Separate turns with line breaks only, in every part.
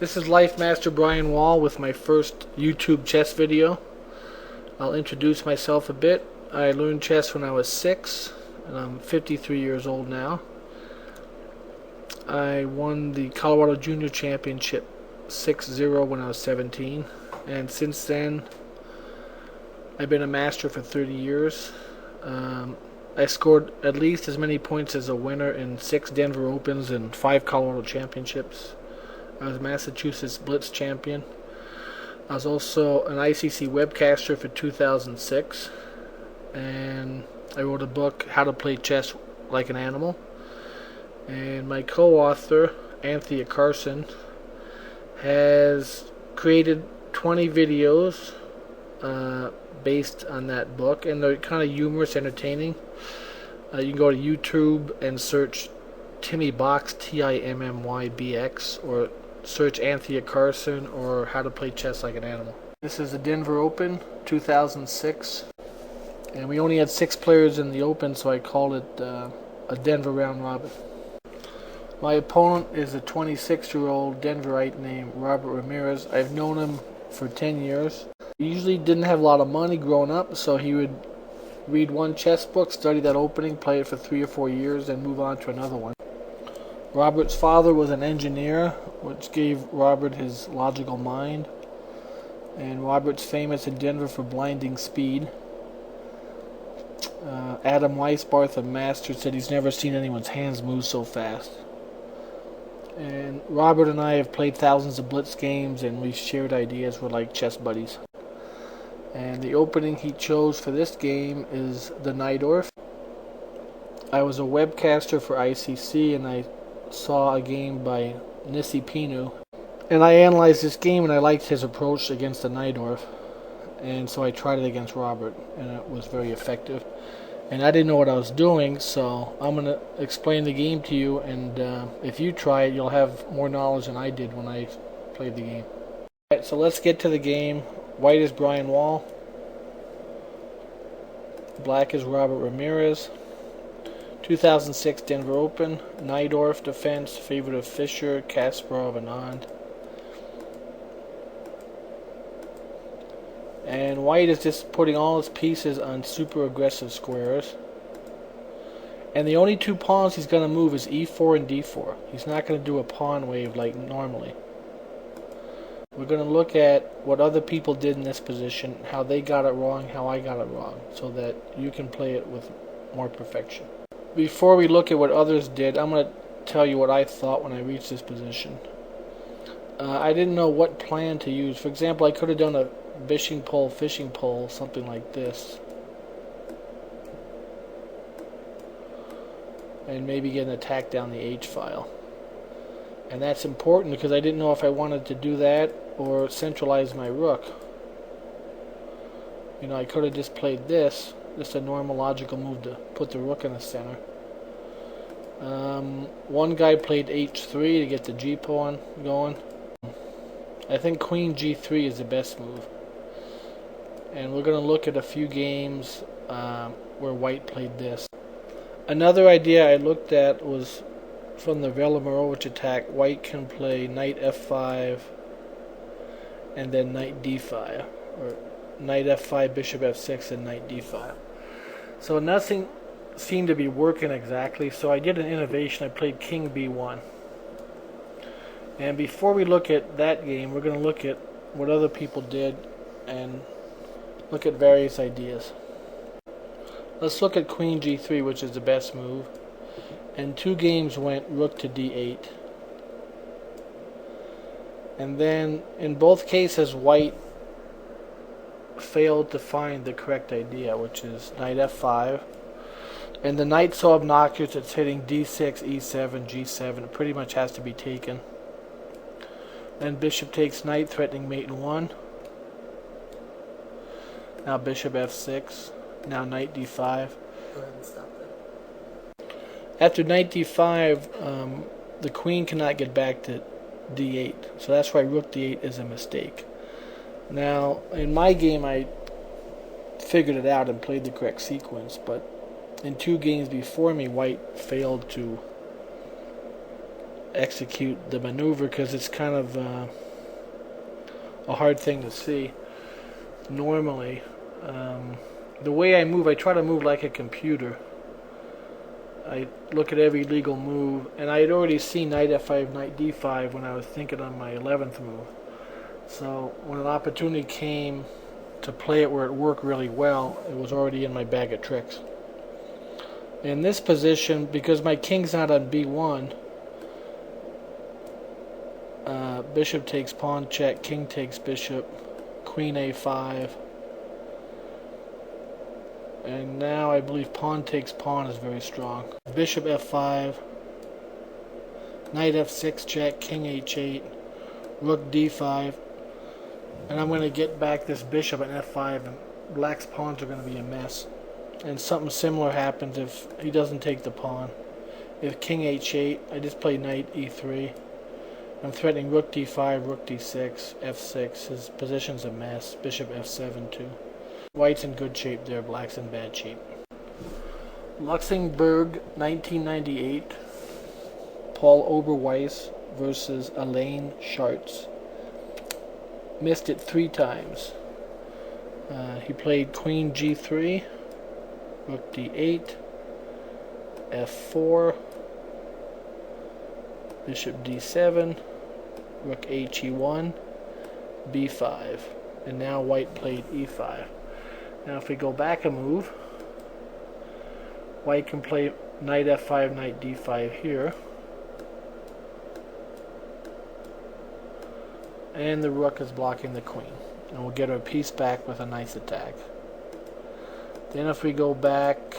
This is Life Master Brian Wall with my first YouTube chess video. I'll introduce myself a bit. I learned chess when I was 6, and I'm 53 years old now. I won the Colorado Junior Championship 6-0 when I was 17, and since then I've been a master for 30 years. I scored at least as many points as a winner in 6 Denver Opens and 5 Colorado Championships. I was Massachusetts Blitz champion. I was also an ICC webcaster for 2006, and I wrote a book, How to Play Chess Like an Animal. And my co-author, Anthea Carson, has created 20 videos based on that book, and they're kind of humorous, entertaining. You can go to YouTube and search Timmy Box, TIMMYBX, or search Anthea Carson or How to Play Chess Like an Animal. This is the Denver Open 2006, and we only had 6 players in the Open, so I called it a Denver round robin. My opponent is a 26-year-old Denverite named Robert Ramirez. I've known him for 10 years. He usually didn't have a lot of money growing up, so he would read one chess book, study that opening, play it for 3 or 4 years, then move on to another one. Robert's father was an engineer, which gave Robert his logical mind. And Robert's famous in Denver for blinding speed. Adam Weisbarth, a master, said he's never seen anyone's hands move so fast. And Robert and I have played thousands of blitz games, and we've shared ideas. We're like chess buddies. And the opening he chose for this game is the Najdorf. I was a webcaster for ICC, and I saw a game by Nxf6 and I analyzed this game, and I liked his approach against the Najdorf, and so I tried it against Robert, and it was very effective. And I didn't know what I was doing, so I'm going to explain the game to you, and if you try it, you'll have more knowledge than I did when I played the game. Alright, so let's get to the game. White is Brian Wall. Black is Robert Ramirez. 2006 Denver Open. Najdorf defense, favorite of Fischer, Kasparov, and Anand. And White is just putting all his pieces on super aggressive squares. And the only 2 pawns he's going to move is e4 and d4. He's not going to do a pawn wave like normally. We're going to look at what other people did in this position, how they got it wrong, how I got it wrong, so that you can play it with more perfection. Before we look at what others did, I'm going to tell you what I thought when I reached this position. I didn't know what plan to use. For example, I could have done a fishing pole, something like this, and maybe get an attack down the H file. And that's important because I didn't know if I wanted to do that or centralize my rook. You know, I could have just played this, just a normal logical move to put the rook in the center. One guy played h3 to get the g pawn going. I think queen g3 is the best move. And we're going to look at a few games where White played this. Another idea I looked at was from the Velimirovich attack. White can play knight f5 and then knight d5, or knight f5, bishop f6, and knight d5. So nothing seemed to be working exactly, so I did an innovation. I played king b1. And before we look at that game, we're going to look at what other people did and look at various ideas. Let's look at queen g3, which is the best move. And 2 games went rook to d8. And then in both cases, White failed to find the correct idea, which is knight f5. And the knight's so obnoxious it's hitting d6, e7, g7. It pretty much has to be taken. Then bishop takes knight, threatening mate in 1. Now bishop f6. Now knight d5.
Go ahead and stop there.
After knight d5, the queen cannot get back to d8. So that's why rook d8 is a mistake. Now, in my game, I figured it out and played the correct sequence, but in 2 games before me, White failed to execute the maneuver because it's kind of a hard thing to see. Normally, the way I move, I try to move like a computer. I look at every legal move, and I had already seen knight f5, knight d5 when I was thinking on my 11th move. So when an opportunity came to play it where it worked really well, it was already in my bag of tricks. In this position, because my king's not on b1, bishop takes pawn check, king takes bishop, queen a5, and now I believe pawn takes pawn is very strong. Bishop f5, knight f6 check, king h8, rook d5, and I'm going to get back this bishop at f5, and black's pawns are going to be a mess. And something similar happens if he doesn't take the pawn. If king h8, I just play knight e3. I'm threatening rook d5, rook d6, f6. His position's a mess. Bishop f7 too. White's in good shape there, black's in bad shape. Luxembourg, 1998. Paul Oberweis versus Alain Schartz. Missed it 3 times. He played queen g3, rook d8, f4, bishop d7, rook he1, b5, and now white played e5. Now if we go back a move, white can play knight f5, knight d5 here, and the rook is blocking the queen, and we'll get our piece back with a nice attack. Then if we go back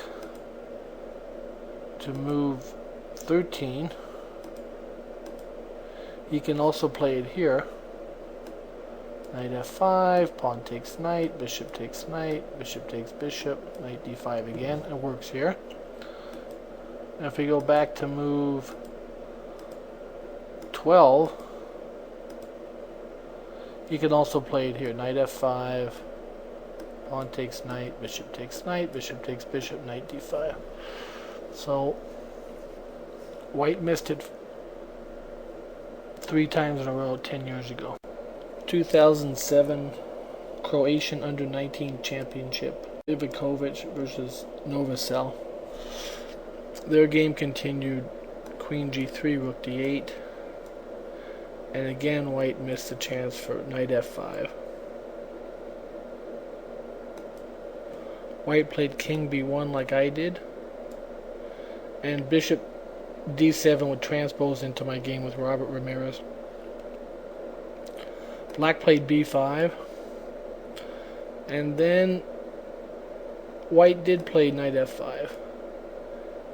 to move 13, he can also play it here. Knight f5, pawn takes knight, bishop takes knight, bishop takes bishop, knight d5 again. It works here. And if we go back to move 12, he can also play it here. Knight f5, pawn takes knight, bishop takes knight, bishop takes bishop, knight d5. So white missed it 3 times in a row 10 years ago. 2007 Croatian under-19 championship. Ivakovic versus Novosel. Their game continued. Queen g3, rook d8. And again, white missed the chance for knight f5. White played king b1 like I did. And bishop d7 would transpose into my game with Robert Ramirez. Black played b5. And then white did play knight f5.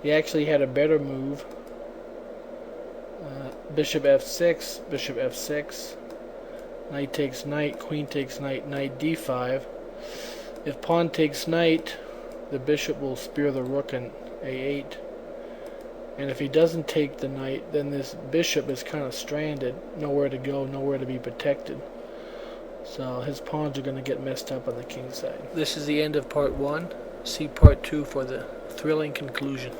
He actually had a better move. Bishop f6, bishop f6. Knight takes knight, queen takes knight, knight d5. If pawn takes knight, the bishop will spear the rook in a8. And if he doesn't take the knight, then this bishop is kind of stranded, nowhere to go, nowhere to be protected. So his pawns are going to get messed up on the king side. This is the end of part 1. See part 2 for the thrilling conclusion.